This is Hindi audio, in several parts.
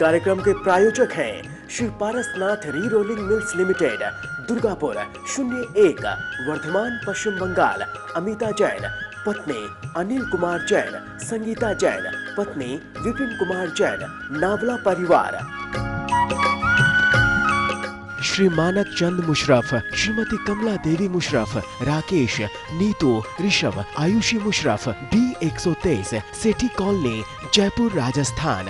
कार्यक्रम के प्रायोजक हैं Shri Parasnath re rolling mills limited, Durgapur 01, Bardhaman, Paschim Bangal. Amita Jain, पत्नी अनिल कुमार जैन, संगीता जैन, पत्नी विपिन कुमार जैन, नावला परिवार। श्री मानक चंद मुशरफ, श्रीमती कमला देवी मुशरफ, राकेश, नीतू, ऋषभ, आयुषी मुशरफ, B123, सेठी कॉलोनी, जयपुर, राजस्थान।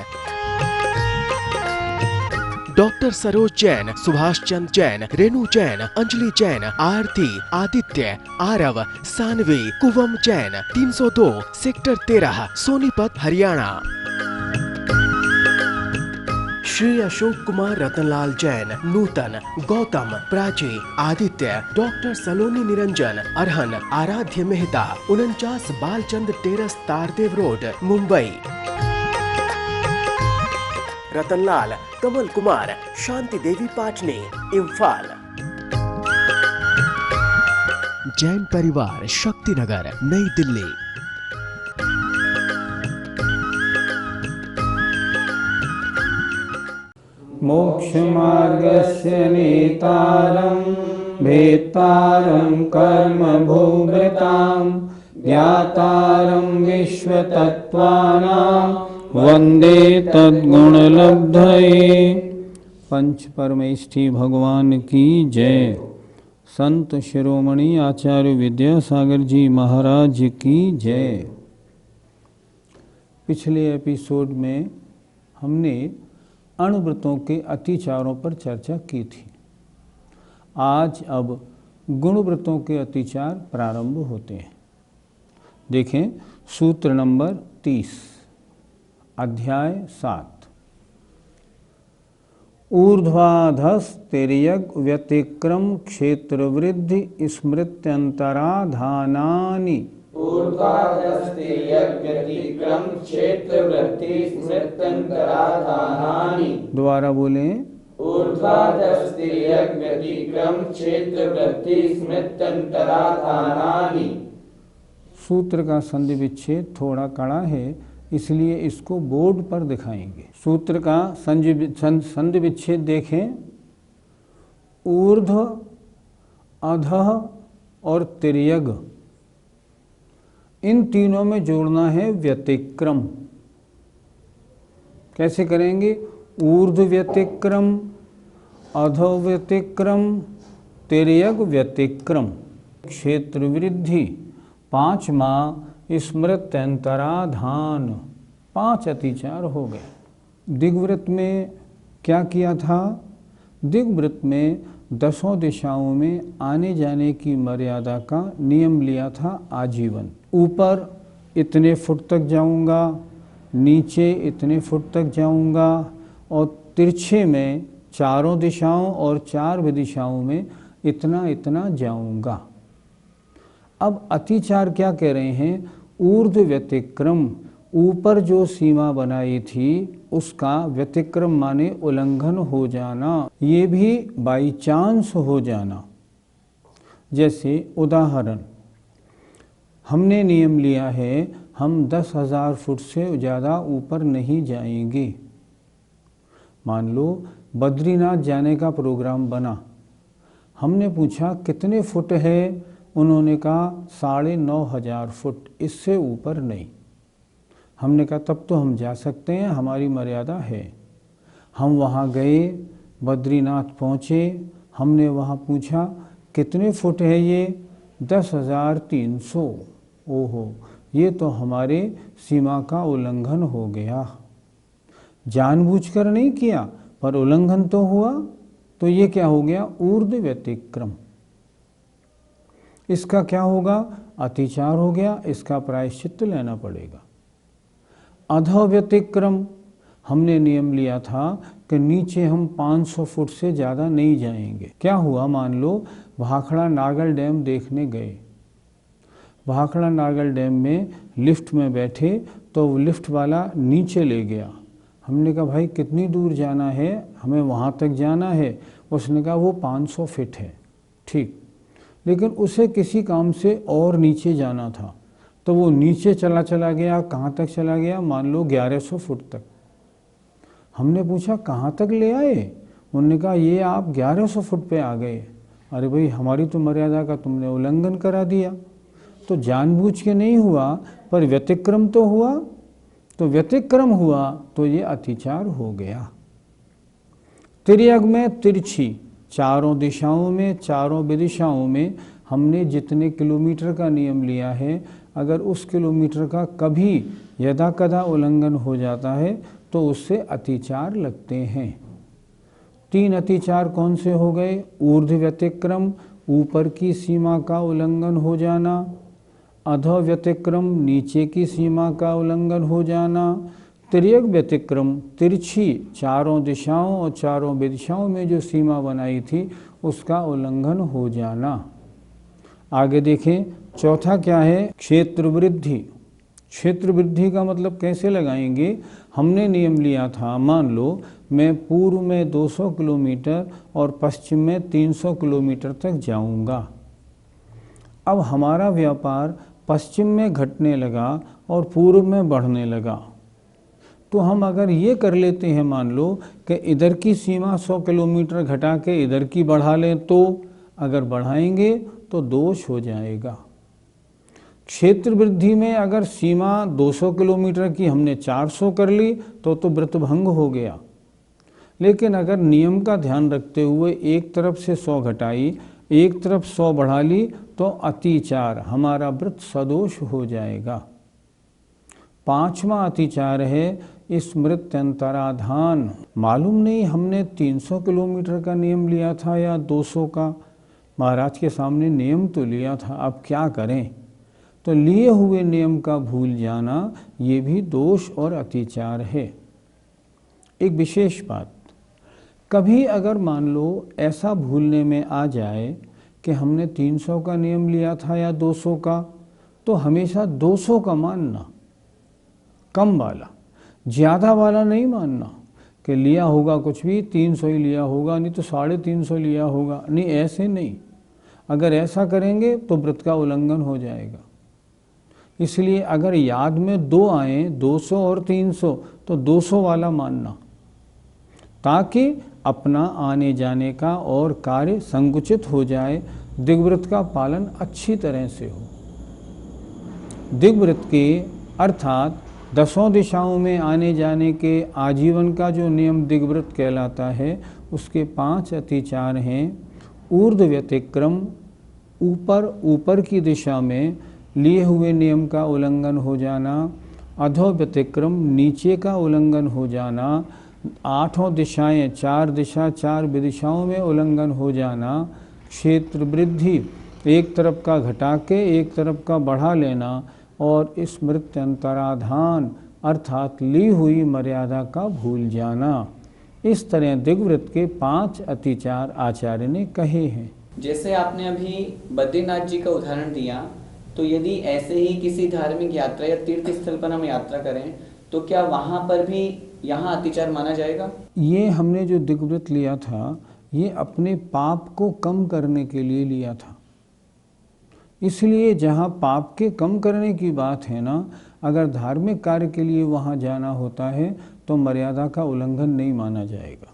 डॉक्टर सरोज जैन, सुभाष चंद जैन, रेणु जैन, अंजलि जैन, आरती, आदित्य, आरव, सानवी, कुवम जैन, 302, सेक्टर 13, सोनीपत, हरियाणा। श्री अशोक कुमार रतनलाल जैन, नूतन, गौतम, प्राची, आदित्य, डॉक्टर सलोनी निरंजन, अरहन, आराध्य मेहता, 49 बालचंद टेरस, तारदेव रोड, मुंबई। रतनलाल, कमल कुमार, शांति देवी पाटनी, इम्फाल। जैन परिवार, शक्तिनगर, नई दिल्ली। मोक्षमार्गस्य नेतारं भेत्तारं कर्मभूभृतां ज्ञातारं विश्वतत्त्वानां वन्दे तद्गुणलब्धये। पंच परमेष्ठी भगवान की जय। संत शिरोमणि आचार्य विद्यासागर जी महाराज की जय। पिछले एपिसोड में हमने अणुव्रतों के अतिचारों पर चर्चा की थी। आज अब गुणव्रतों के अतिचार प्रारंभ होते हैं। देखें सूत्र नंबर 30, अध्याय 7। ऊर्ध्वाधस्तिर्यग व्यतिक्रम क्षेत्र वृद्धि स्मृत्यंतराधानानि। दोबारा बोले। सूत्र का संधि विच्छेद थोड़ा कड़ा है, इसलिए इसको बोर्ड पर दिखाएंगे। सूत्र का संधि विच्छेद देखें। ऊर्ध्व, अधः और तिर्यग, इन तीनों में जोड़ना है व्यतिक्रम। कैसे करेंगे? ऊर्ध्व व्यतिक्रम, अधो व्यतिक्रम, तिर्यग व्यतिक्रम। क्षेत्र वृद्धि, 5वां स्मृत्यंतराधान, 5 अतिचार हो गए। दिग्व्रत में क्या किया था? दिग्व्रत में 10 दिशाओं में आने जाने की मर्यादा का नियम लिया था आजीवन। ऊपर इतने फुट तक जाऊंगा, नीचे इतने फुट तक जाऊंगा, और तिरछे में चारों दिशाओं और 4 दिशाओं में इतना इतना जाऊंगा। अब अतिचार क्या कह रहे हैं? ऊर्ध्व व्यतिक्रम, ऊपर जो सीमा बनाई थी उसका व्यतिक्रम माने उल्लंघन हो जाना, ये भी बाई चांस हो जाना। जैसे उदाहरण, हमने नियम लिया है हम 10,000 फुट से ज़्यादा ऊपर नहीं जाएंगे। मान लो बद्रीनाथ जाने का प्रोग्राम बना, हमने पूछा कितने फुट है, उन्होंने कहा 9,500 फुट, इससे ऊपर नहीं। हमने कहा तब तो हम जा सकते हैं, हमारी मर्यादा है। हम वहाँ गए, बद्रीनाथ पहुँचे, हमने वहाँ पूछा कितने फुट है ये? 10,300। ओहो, ये तो हमारे सीमा का उल्लंघन हो गया। जानबूझकर नहीं किया पर उल्लंघन तो हुआ, तो ये क्या हो गया? ऊर्ध्व व्यतिक्रम। इसका क्या होगा? अतिचार हो गया, इसका प्रायश्चित्त लेना पड़ेगा। अधो व्यतिक्रम, हमने नियम लिया था कि नीचे हम 500 फुट से ज़्यादा नहीं जाएंगे। क्या हुआ? मान लो भाखड़ा नागल डैम देखने गए, भाखड़ा नागल डैम में लिफ्ट में बैठे तो लिफ्ट वाला नीचे ले गया। हमने कहा भाई कितनी दूर जाना है? हमें वहाँ तक जाना है। उसने कहा वो 500 फीट है। ठीक, लेकिन उसे किसी काम से और नीचे जाना था, तो वो नीचे चला गया। कहाँ तक चला गया? मान लो 1100 फुट तक। हमने पूछा कहाँ तक ले आए? उन्होंने कहा ये आप 1100 फुट पे आ गए। अरे भाई, हमारी तो मर्यादा का तुमने उल्लंघन करा दिया। तो जानबूझ के नहीं हुआ, पर व्यतिक्रम तो हुआ। तो व्यतिक्रम हुआ तो ये अतिचार हो गया। तिर्यक में तिरछी, चारों दिशाओं में, चारों विदिशाओं में हमने जितने किलोमीटर का नियम लिया है, अगर उस किलोमीटर का कभी यदा कदा उल्लंघन हो जाता है तो उससे अतिचार लगते हैं। 3 अतिचार कौन से हो गए? ऊर्ध्व व्यतिक्रम, ऊपर की सीमा का उल्लंघन हो जाना। अधो व्यतिक्रम, नीचे की सीमा का उल्लंघन हो जाना। तिर्यक व्यतिक्रम, तिरछी, चारों दिशाओं और चारों विदिशाओं में जो सीमा बनाई थी उसका उल्लंघन हो जाना। आगे देखें, चौथा क्या है? क्षेत्र वृद्धि। क्षेत्र वृद्धि का मतलब कैसे लगाएंगे? हमने नियम लिया था, मान लो मैं पूर्व में 200 किलोमीटर और पश्चिम में 300 किलोमीटर तक जाऊंगा। अब हमारा व्यापार पश्चिम में घटने लगा और पूर्व में बढ़ने लगा। तो हम अगर ये कर लेते हैं, मान लो कि इधर की सीमा 100 किलोमीटर घटा के इधर की बढ़ा लें, तो अगर बढ़ाएंगे तो दोष हो जाएगा। क्षेत्र वृद्धि में अगर सीमा 200 किलोमीटर की हमने 400 कर ली तो व्रतभंग हो गया। लेकिन अगर नियम का ध्यान रखते हुए एक तरफ से 100 घटाई, एक तरफ 100 बढ़ा ली तो अतिचार, हमारा व्रत सदोष हो जाएगा। 5वां अतिचार है स्मृत्यंतराधान। मालूम नहीं हमने 300 किलोमीटर का नियम लिया था या 200 का। महाराज के सामने नियम तो लिया था, अब क्या करें? तो लिए हुए नियम का भूल जाना ये भी दोष और अतिचार है। एक विशेष बात, कभी अगर मान लो ऐसा भूलने में आ जाए कि हमने 300 का नियम लिया था या 200 का, तो हमेशा 200 का मानना, कम वाला, ज़्यादा वाला नहीं मानना कि लिया होगा कुछ भी 300 ही लिया होगा, नहीं तो 350 लिया होगा। नहीं, ऐसे नहीं। अगर ऐसा करेंगे तो व्रत का उल्लंघन हो जाएगा। इसलिए अगर याद में 2 आए, 200 और 300, तो 200 वाला मानना, ताकि अपना आने जाने का और कार्य संकुचित हो जाए, दिग्व्रत का पालन अच्छी तरह से हो। दिग्व्रत के अर्थात 10 दिशाओं में आने जाने के आजीवन का जो नियम दिग्व्रत कहलाता है, उसके 5 अतिचार हैं। ऊर्ध्व व्यतिक्रम, ऊपर की दिशा में लिए हुए नियम का उल्लंघन हो जाना। अधो व्यतिक्रम, नीचे का उल्लंघन हो जाना। 8 दिशाएं, 4 दिशा 4 विदिशाओं में उल्लंघन हो जाना। क्षेत्र वृद्धि, एक तरफ का घटा के एक तरफ का बढ़ा लेना। और स्मृत्यंतराधान अर्थात ली हुई मर्यादा का भूल जाना। इस तरह दिग्व्रत के 5 अतिचार आचार्य ने कहे हैं। जैसे आपने अभी बद्रीनाथ जी का उदाहरण दिया, तो यदि ऐसे ही किसी धार्मिक यात्रा या तीर्थ स्थल पर हम यात्रा करें तो क्या वहाँ पर भी यहाँ अतिचार माना जाएगा? ये हमने जो दिग्व्रत लिया था, ये अपने पाप को कम करने के लिए लिया था। इसलिए जहाँ पाप के कम करने की बात है ना, अगर धार्मिक कार्य के लिए वहाँ जाना होता है तो मर्यादा का उल्लंघन नहीं माना जाएगा।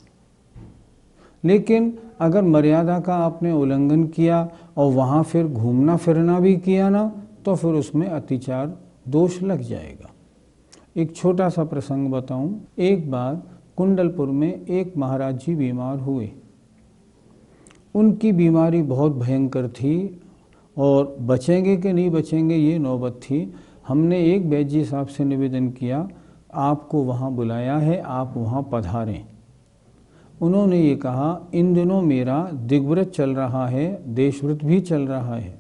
लेकिन अगर मर्यादा का आपने उल्लंघन किया और वहाँ फिर घूमना फिरना भी किया ना, तो फिर उसमें अतिचार दोष लग जाएगा। एक छोटा सा प्रसंग बताऊं। एक बार कुंडलपुर में एक महाराज जी बीमार हुए। उनकी बीमारी बहुत भयंकर थी और बचेंगे कि नहीं बचेंगे ये नौबत थी। हमने एक वैद्य जी साहब से निवेदन किया, आपको वहाँ बुलाया है, आप वहाँ पधारें। उन्होंने ये कहा, इन दिनों मेरा दिग्व्रत चल रहा है, देशव्रत भी चल रहा है,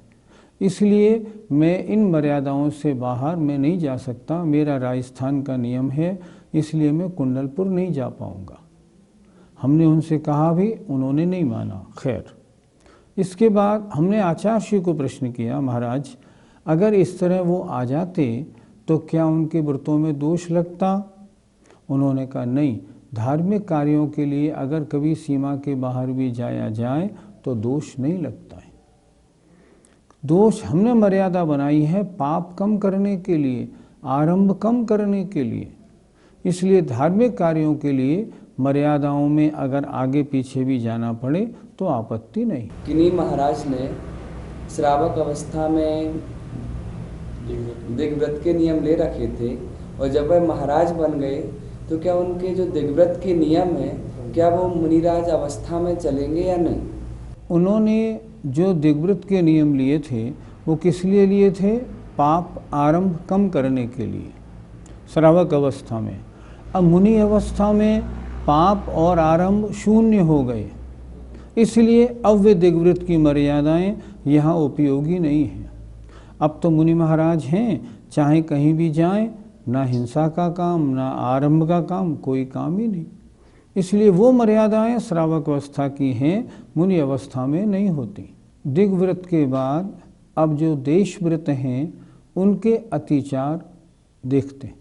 इसलिए मैं इन मर्यादाओं से बाहर मैं नहीं जा सकता। मेरा राजस्थान का नियम है, इसलिए मैं कुंडलपुर नहीं जा पाऊँगा। हमने उनसे कहा भी, उन्होंने नहीं माना। खैर, इसके बाद हमने आचार्य श्री को प्रश्न किया, महाराज अगर इस तरह वो आ जाते तो क्या उनके व्रतों में दोष लगता? उन्होंने कहा नहीं, धार्मिक कार्यों के लिए अगर कभी सीमा के बाहर भी जाया जाए तो दोष नहीं लगता है। दोष हमने मर्यादा बनाई है पाप कम करने के लिए, आरंभ कम करने के लिए। इसलिए धार्मिक कार्यों के लिए मर्यादाओं में अगर आगे पीछे भी जाना पड़े तो आपत्ति नहीं। किन्हीं महाराज ने श्रावक अवस्था में दिग्व्रत के नियम ले रखे थे और जब वह महाराज बन गए तो क्या उनके जो दिग्व्रत के नियम हैं क्या वो मुनिराज अवस्था में चलेंगे या नहीं? उन्होंने जो दिग्व्रत के नियम लिए थे वो किस लिए लिए थे? पाप आरंभ कम करने के लिए श्रावक अवस्था में। अब मुनि अवस्था में पाप और आरंभ शून्य हो गए, इसलिए अब वे दिग्व्रत की मर्यादाएं यहाँ उपयोगी नहीं हैं। अब तो मुनि महाराज हैं, चाहे कहीं भी जाएं, ना हिंसा का काम ना आरंभ का काम, कोई काम ही नहीं। इसलिए वो मर्यादाएं श्रावक अवस्था की हैं, मुनि अवस्था में नहीं होती। दिग्व्रत के बाद अब जो देशव्रत हैं उनके अतिचार देखते हैं।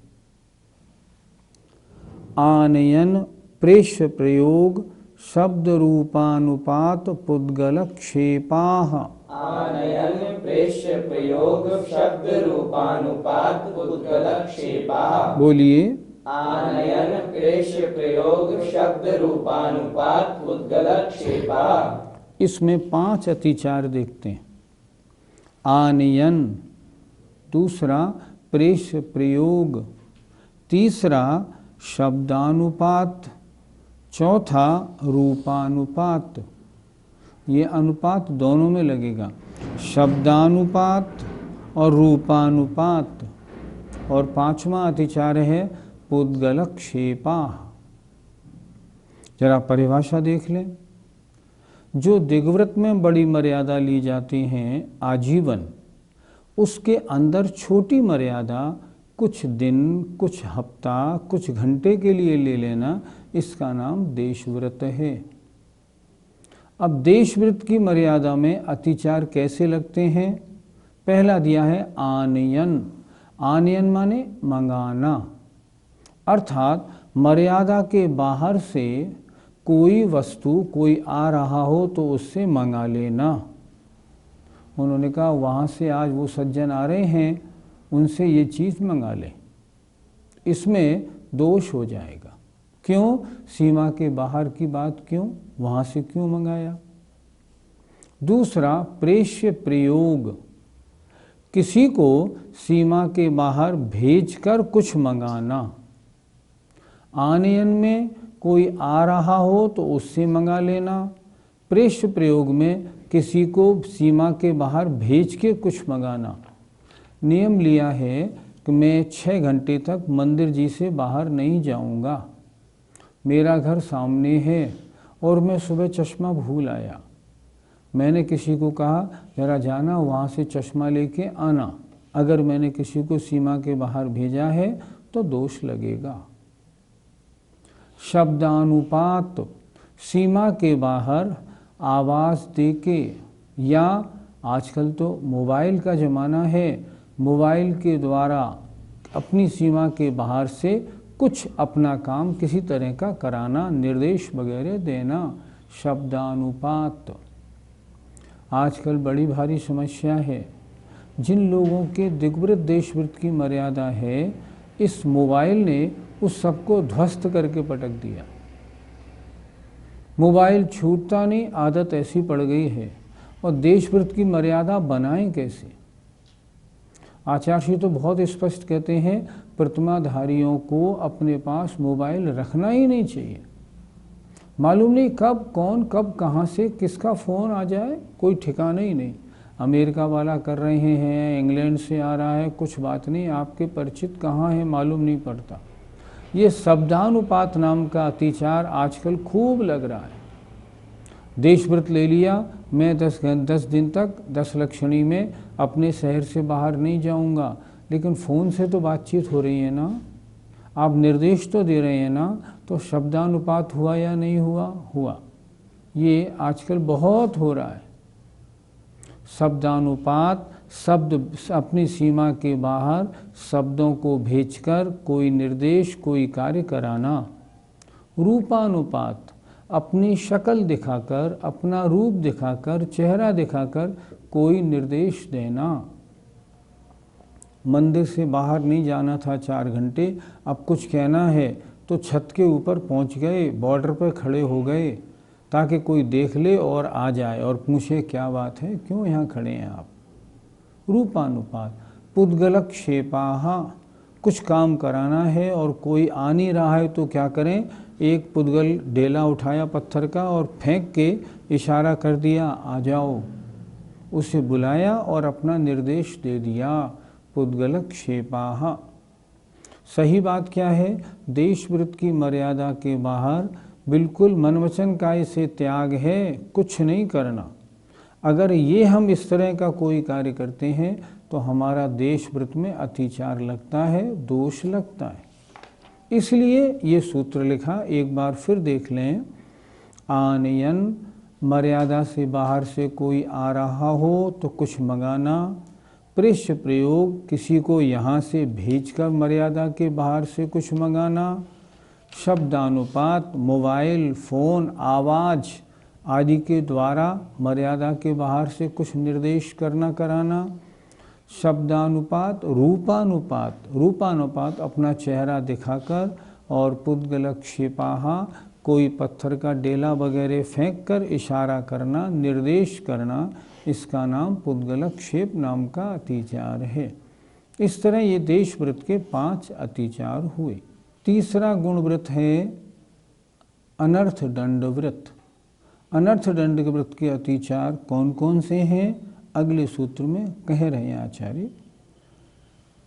आनयन प्रेष्य प्रयोग शब्द रूपानुपात पुद्गल क्षेपाः। आनयन प्रेष्य प्रयोग शब्द रूपानुपात पुद्गल क्षेपाः। बोलिए। आनयन प्रेष्य प्रयोग शब्द रूपानुपात पुद्गल क्षेपाः। इसमें 5 अतिचार देखते हैं। आनयन, दूसरा प्रेष्य प्रयोग, तीसरा शब्दानुपात, चौथा रूपानुपात। ये अनुपात दोनों में लगेगा, शब्दानुपात और रूपानुपात। और 5वां अतिचार है पुद्गल क्षेपाः। जरा परिभाषा देख लें। जो दिग्व्रत में बड़ी मर्यादा ली जाती हैं आजीवन, उसके अंदर छोटी मर्यादा कुछ दिन, कुछ हफ्ता, कुछ घंटे के लिए ले लेना, इसका नाम देशव्रत है। अब देशव्रत की मर्यादा में अतिचार कैसे लगते हैं? पहला दिया है आनयन। आनयन माने मंगाना, अर्थात मर्यादा के बाहर से कोई वस्तु कोई आ रहा हो तो उससे मंगा लेना। उन्होंने कहा वहाँ से आज वो सज्जन आ रहे हैं, उनसे ये चीज़ मंगा लें, इसमें दोष हो जाएगा। क्यों? सीमा के बाहर की बात क्यों, वहाँ से क्यों मंगाया? दूसरा प्रेष्य प्रयोग, किसी को सीमा के बाहर भेजकर कुछ मंगाना। आनयन में कोई आ रहा हो तो उससे मंगा लेना, प्रेष्य प्रयोग में किसी को सीमा के बाहर भेज के कुछ मंगाना। नियम लिया है कि मैं 6 घंटे तक मंदिर जी से बाहर नहीं जाऊंगा, मेरा घर सामने है और मैं सुबह चश्मा भूल आया, मैंने किसी को कहा जरा जाना वहाँ से चश्मा लेके आना। अगर मैंने किसी को सीमा के बाहर भेजा है तो दोष लगेगा। शब्दानुपात, सीमा के बाहर आवाज़ देके, या आजकल तो मोबाइल का ज़माना है, मोबाइल के द्वारा अपनी सीमा के बाहर से कुछ अपना काम किसी तरह का कराना, निर्देश वगैरह देना, शब्दानुपात। आजकल बड़ी भारी समस्या है। जिन लोगों के दिग्व्रत देशव्रत की मर्यादा है, इस मोबाइल ने उस सबको ध्वस्त करके पटक दिया। मोबाइल छूटता नहीं, आदत ऐसी पड़ गई है। और देशव्रत की मर्यादा बनाएं कैसे? आचार्य तो बहुत स्पष्ट कहते हैं प्रतिमाधारियों को अपने पास मोबाइल रखना ही नहीं चाहिए। मालूम नहीं कब कौन कब कहाँ से किसका फ़ोन आ जाए, कोई ठिकाना ही नहीं। अमेरिका वाला कर रहे हैं, इंग्लैंड से आ रहा है, कुछ बात नहीं, आपके परिचित कहाँ है मालूम नहीं पड़ता। ये शब्दानुपात नाम का अतिचार आजकल खूब लग रहा है। देशव्रत ले लिया, मैं 10 दिन तक 10 लक्षणी में अपने शहर से बाहर नहीं जाऊंगा, लेकिन फ़ोन से तो बातचीत हो रही है ना, आप निर्देश तो दे रहे हैं ना, तो शब्दानुपात हुआ या नहीं हुआ? हुआ। ये आजकल बहुत हो रहा है। शब्दानुपात, शब्द अपनी सीमा के बाहर शब्दों को भेजकर कोई निर्देश, कोई कार्य कराना। रूपानुपात, अपनी शक्ल दिखाकर, अपना रूप दिखाकर, चेहरा दिखाकर कोई निर्देश देना। मंदिर से बाहर नहीं जाना था 4 घंटे, अब कुछ कहना है तो छत के ऊपर पहुंच गए, बॉर्डर पर खड़े हो गए ताकि कोई देख ले और आ जाए और पूछे क्या बात है, क्यों यहाँ खड़े हैं आप। रूपानुपात। पुद्गलक्षेपाहा, कुछ काम कराना है और कोई आ नहीं रहा है तो क्या करें, एक पुद्गल डेला उठाया पत्थर का और फेंक के इशारा कर दिया आ जाओ, उसे बुलाया और अपना निर्देश दे दिया। पुद्गलक्षेपाहा। सही बात क्या है, देशव्रत की मर्यादा के बाहर बिल्कुल मन वचन काय से त्याग है, कुछ नहीं करना। अगर ये हम इस तरह का कोई कार्य करते हैं तो हमारा देशव्रत में अतिचार लगता है, दोष लगता है। इसलिए ये सूत्र लिखा, एक बार फिर देख लें। आनयन, मर्यादा से बाहर से कोई आ रहा हो तो कुछ मंगाना। पृष्ठ प्रयोग, किसी को यहाँ से भेजकर मर्यादा के बाहर से कुछ मंगाना। शब्दानुपात, मोबाइल, फ़ोन, आवाज़ आदि के द्वारा मर्यादा के बाहर से कुछ निर्देश करना कराना। शब्दानुपात। रूपानुपात, रूपानुपात अपना चेहरा दिखाकर और पुद्गलक्षेपाहा, कोई पत्थर का डेला वगैरह फेंक कर इशारा करना, निर्देश करना, इसका नाम पुद्गलक्षेप नाम का अतिचार है। इस तरह ये देशव्रत के 5 अतिचार हुए। तीसरा गुणव्रत है अनर्थ दंड व्रत। अनर्थ दंड व्रत के अतिचार कौन कौन से हैं, अगले सूत्र में कह रहे हैं आचार्य।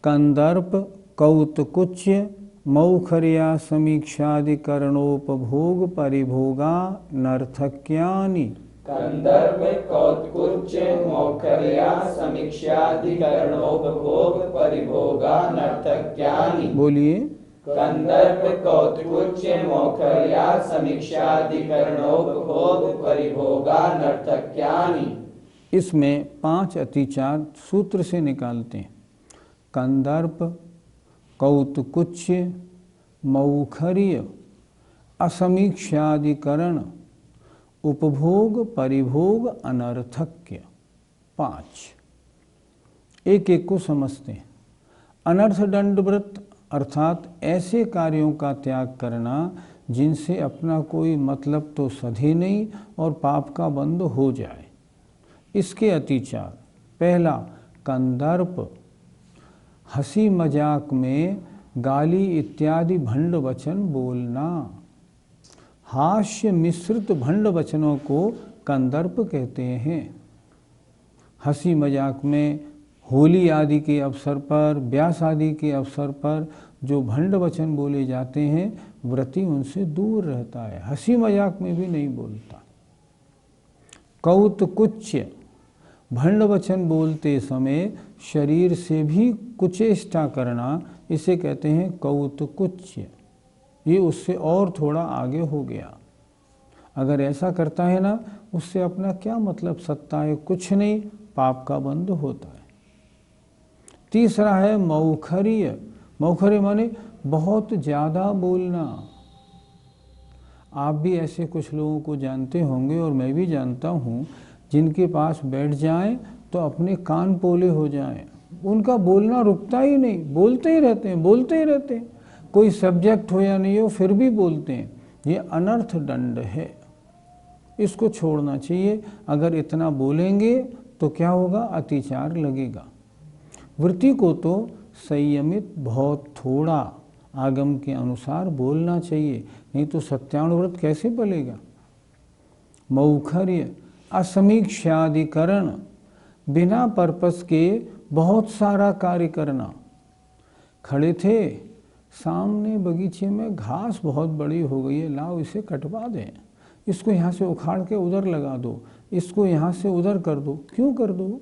कंदर्प, कौतकुच्य, मौखर्या समीक्षादिकरणोपभोग परिभोगा नर्थक्यानि। कंदर्प, कौतकुच्य, मौखर्या समीक्षादिकरणोपभोग परिभोगा नर्थक्यानि। बोलिए। कंदर्प, कौतकुच्य, मौखर्या समीक्षादिकरणोपभोग परिभोगा नर्थक्यानि। इसमें 5 अतिचार सूत्र से निकालते हैं। कंदर्प, कौतकुच्य, मौखर्य, असमीक्षादिकरण, उपभोग, परिभोग, अनर्थक्य। 5 एक एक को समझते हैं। अनर्थ दंड व्रत अर्थात ऐसे कार्यों का त्याग करना जिनसे अपना कोई मतलब तो सधे नहीं और पाप का बंध हो जाए, इसके अतिचार। पहला, कंदर्प, हंसी मजाक में गाली इत्यादि भंड वचन बोलना। हास्य मिश्रित भंड वचनों को कंदर्प कहते हैं। हंसी मजाक में होली आदि के अवसर पर, ब्यास आदि के अवसर पर जो भंड वचन बोले जाते हैं, व्रती उनसे दूर रहता है, हंसी मजाक में भी नहीं बोलता। कौतकुच्य, भंड वचन बोलते समय शरीर से भी कुचेष्टा करना, इसे कहते हैं कौतकुच्य। ये उससे और थोड़ा आगे हो गया। अगर ऐसा करता है ना, उससे अपना क्या मतलब सत्ता है, कुछ नहीं, पाप का बंध होता है। तीसरा है मौखर्य। मौखर्य माने बहुत ज़्यादा बोलना। आप भी ऐसे कुछ लोगों को जानते होंगे और मैं भी जानता हूँ, जिनके पास बैठ जाएं तो अपने कान पोले हो जाएं, उनका बोलना रुकता ही नहीं, बोलते ही रहते हैं, बोलते ही रहते हैं, कोई सब्जेक्ट हो या नहीं हो फिर भी बोलते हैं। ये अनर्थ दंड है, इसको छोड़ना चाहिए। अगर इतना बोलेंगे तो क्या होगा, अतिचार लगेगा। वृत्ति को तो संयमित, बहुत थोड़ा आगम के अनुसार बोलना चाहिए, नहीं तो सत्यानुव्रत कैसे पलेगा। मौखर्य, असमीक्षादिकरण, बिना पर्पस के बहुत सारा कार्य करना। खड़े थे, सामने बगीचे में घास बहुत बड़ी हो गई है, लाओ इसे कटवा दें, इसको यहाँ से उखाड़ के उधर लगा दो, इसको यहाँ से उधर कर दो। क्यों कर दो?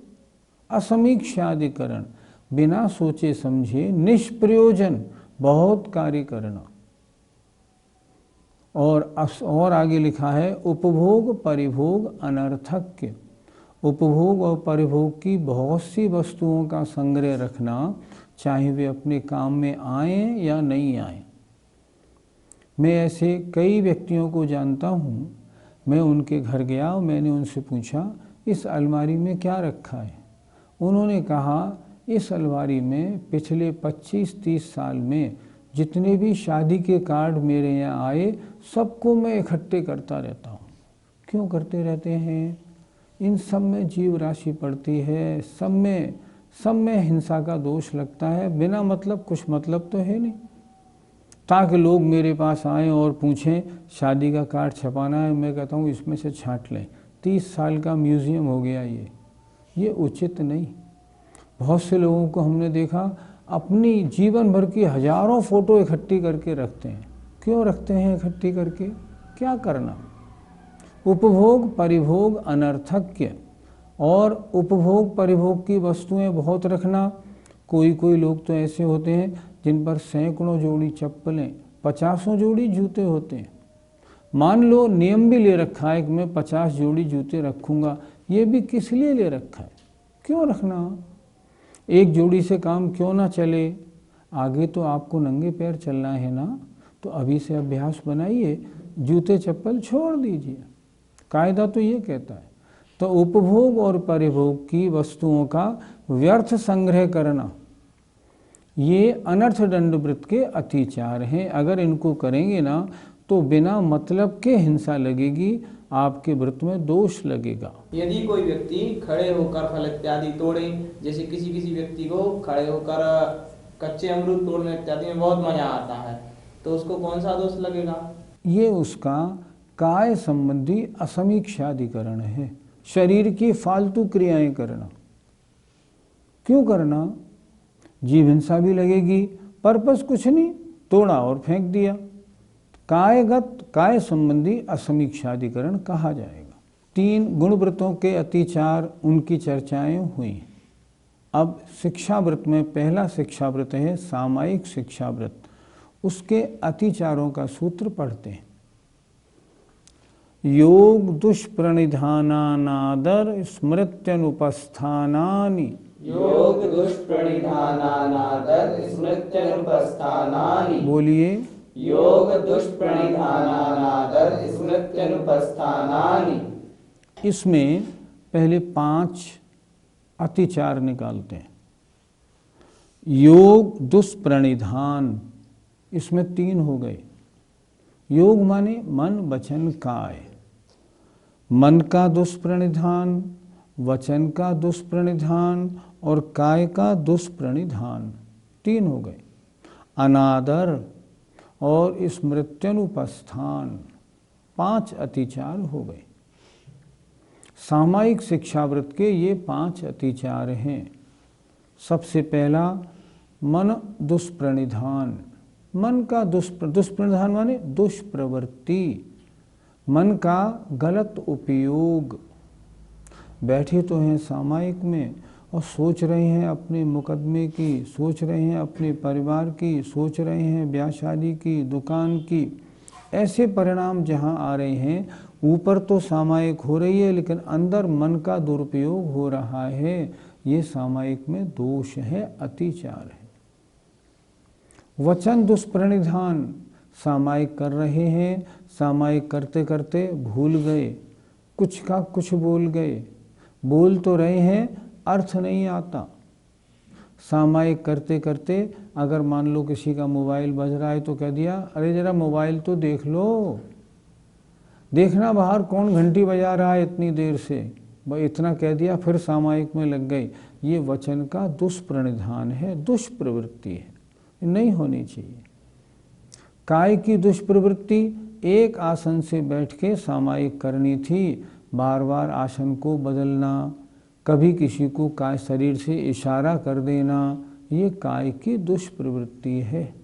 असमीक्षादिकरण, बिना सोचे समझे निष्प्रयोजन बहुत कार्य करना। और आगे लिखा है उपभोग परिभोग अनर्थक्य। उपभोग और परिभोग की बहुत सी वस्तुओं का संग्रह रखना, चाहे वे अपने काम में आएं या नहीं आएं। मैं ऐसे कई व्यक्तियों को जानता हूँ। मैं उनके घर गया और मैंने उनसे पूछा, इस अलमारी में क्या रखा है? उन्होंने कहा, इस अलमारी में पिछले 25-30 साल में जितने भी शादी के कार्ड मेरे यहाँ आए सबको मैं इकट्ठे करता रहता हूँ। क्यों करते रहते हैं? इन सब में जीव राशि पड़ती है, सब में हिंसा का दोष लगता है। बिना मतलब कुछ मतलब तो है नहीं, ताकि लोग मेरे पास आएँ और पूछें शादी का कार्ड छपाना है, मैं कहता हूँ इसमें से छांट लें। 30 साल का म्यूज़ियम हो गया ये उचित नहीं। बहुत से लोगों को हमने देखा अपनी जीवन भर की हजारों फ़ोटो इकट्ठी करके रखते हैं। क्यों रखते हैं इकट्ठी करके? क्या करना? उपभोग परिभोग अनर्थक्य और उपभोग परिभोग की वस्तुएं बहुत रखना। कोई लोग तो ऐसे होते हैं जिन पर सैकड़ों जोड़ी चप्पलें, 50 जोड़ी जूते होते हैं। मान लो नियम भी ले रखा है कि मैं 50 जोड़ी जूते रखूँगा, ये भी किस लिए ले रखा है? क्यों रखना? एक जोड़ी से काम क्यों ना चले? आगे तो आपको नंगे पैर चलना है ना, तो अभी से अभ्यास बनाइए, जूते चप्पल छोड़ दीजिए। कायदा तो ये कहता है। तो उपभोग और परिभोग की वस्तुओं का व्यर्थ संग्रह करना, ये अनर्थ दंडवृत्त के अतिचार हैं। अगर इनको करेंगे ना तो बिना मतलब के हिंसा लगेगी, आपके व्रत में दोष लगेगा। यदि कोई व्यक्ति खड़े होकर फल इत्यादि तोड़े, जैसे किसी व्यक्ति को खड़े होकर कच्चे अमरूद तोड़ने इत्यादि में बहुत मजा आता है, तो उसको कौन सा दोष लगेगा? ये उसका काय संबंधी असमीक्षाधिकरण है। शरीर की फालतू क्रियाएं करना। क्यों करना? जीव हिंसा भी लगेगी, पर्पस कुछ नहीं, तोड़ा और फेंक दिया। काय संबंधी असमीक्षाधिकरण कहा जाएगा। 3 गुणव्रतों के अतिचार, उनकी चर्चाएं हुई। अब शिक्षाव्रत में पहला शिक्षाव्रत है सामायिक शिक्षाव्रत, उसके अतिचारों का सूत्र पढ़ते हैं। योग दुष्प्रणिधानानादर स्मृत्यनुपस्थानानि। योग दुष्प्रणिधानानादर स्मृत्यनुपस्थानानि। बोलिए। योग दुष्प्रणिधानानादर स्मृत्यनुपस्थानानि। इसमें पहले 5 अतिचार निकालते हैं। योग दुष्प्रणिधान, इसमें 3 हो गए। योग माने मन वचन काय। मन का दुष्प्रणिधान, वचन का दुष्प्रणिधान और काय का दुष्प्रणिधान, 3 हो गए। अनादर और स्मृत्यनुपस्थान, 5 अतिचार हो गए। सामायिक शिक्षाव्रत के ये 5 अतिचार हैं। सबसे पहला मन दुष्प्रणिधान। मन का दुष्प्रणिधान माने दुष्प्रवृत्ति, मन का गलत उपयोग। बैठे तो हैं सामायिक में और सोच रहे हैं अपने मुकदमे की, सोच रहे हैं अपने परिवार की, सोच रहे हैं ब्याह शादी की, दुकान की। ऐसे परिणाम जहाँ आ रहे हैं, ऊपर तो सामायिक हो रही है लेकिन अंदर मन का दुरुपयोग हो रहा है। ये सामायिक में दोष है, अतिचार है। वचन दुष्प्रणिधान, सामायिक कर रहे हैं, सामायिक करते करते भूल गए, कुछ का कुछ बोल गए। बोल तो रहे हैं, अर्थ नहीं आता। सामायिक करते करते अगर मान लो किसी का मोबाइल बज रहा है तो कह दिया, अरे जरा मोबाइल तो देख लो, देखना बाहर कौन घंटी बजा रहा है इतनी देर से, इतना कह दिया, फिर सामायिक में लग गई। ये वचन का दुष्प्रणिधान है, दुष्प्रवृत्ति है, नहीं होनी चाहिए। काय की दुष्प्रवृत्ति, एक आसन से बैठ के सामायिक करनी थी, बार बार आसन को बदलना, कभी किसी को काय शरीर से इशारा कर देना, ये काय की दुष्प्रवृत्ति है।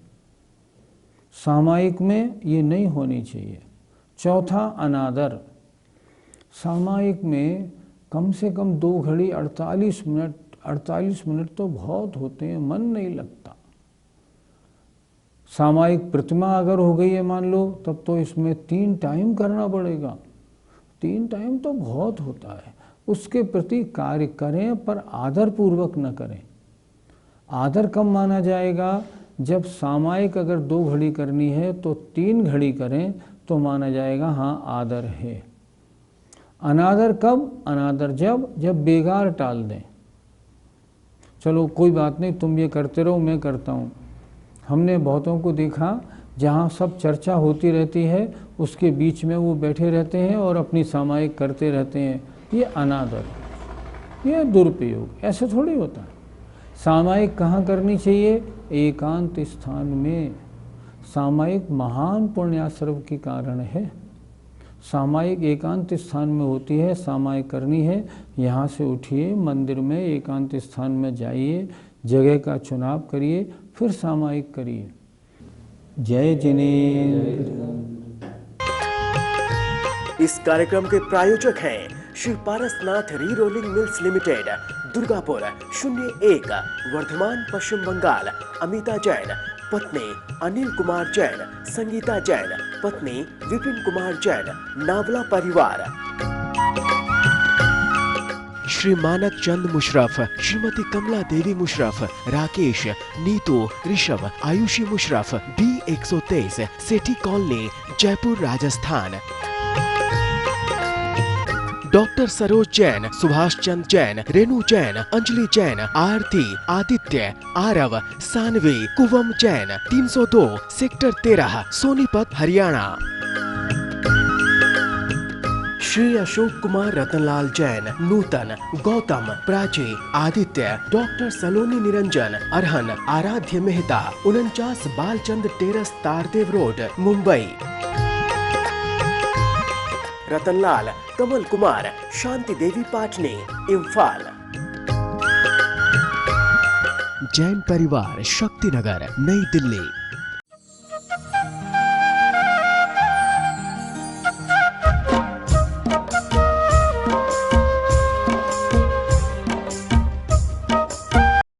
सामायिक में ये नहीं होनी चाहिए। चौथा अनादर। सामायिक में कम से कम 2 घड़ी 48 मिनट तो बहुत होते हैं, मन नहीं लगता। सामायिक प्रतिमा अगर हो गई है मान लो, तब तो इसमें 3 टाइम करना पड़ेगा। 3 टाइम तो बहुत होता है। उसके प्रति कार्य करें पर आदर पूर्वक न करें। आदर कब माना जाएगा? जब सामायिक अगर 2 घड़ी करनी है तो 3 घड़ी करें तो माना जाएगा हाँ आदर है। अनादर कब? अनादर जब बेगार टाल दें। चलो कोई बात नहीं, तुम ये करते रहो, मैं करता हूँ। हमने बहुतों को देखा जहाँ सब चर्चा होती रहती है उसके बीच में वो बैठे रहते हैं और अपनी सामायिक करते रहते हैं। ये अनादर, ये दुरुपयोग, ऐसे थोड़ी होता है। सामायिक कहाँ करनी चाहिए? एकांत स्थान में। सामायिक महान पुण्याश्रव के कारण है। सामायिक एकांत स्थान में होती है, सामायिक करनी है। यहाँ से उठिए, मंदिर में एकांत स्थान में जाइए, जगह का चुनाव करिए, फिर सामायिक करिए। जय जिनेन्द्र। इस कार्यक्रम के प्रायोजक हैं श्री पारसनाथ रीरोलिंग मिल्स लिमिटेड, दुर्गापुर 01, वर्धमान, पश्चिम बंगाल। अमिता जैन, पत्नी अनिल कुमार जैन, संगीता जैन, पत्नी विपिन कुमार जैन, नावला परिवार। श्री मानक चंद मुशरफ, श्रीमती कमला देवी मुशरफ, राकेश, नीतू, ऋषभ, आयुषी मुशरफ, B123, सेठी कॉलोनी, जयपुर, राजस्थान। डॉक्टर सरोज जैन, सुभाष चंद जैन, रेणु जैन, अंजलि जैन, आरती, आदित्य, आरव, सानवी, कुवम जैन, 302, सेक्टर 13, सोनीपत, हरियाणा। श्री अशोक कुमार रतनलाल जैन, नूतन, गौतम, प्राची, आदित्य, डॉक्टर सलोनी निरंजन, अरहन, आराध्य मेहता, 49 बालचंद टेरस, तारदेव रोड, मुंबई। रतनलाल, कमल कुमार, शांति देवी पाटनी, इम्फाल। जैन परिवार, शक्तिनगर, नई दिल्ली।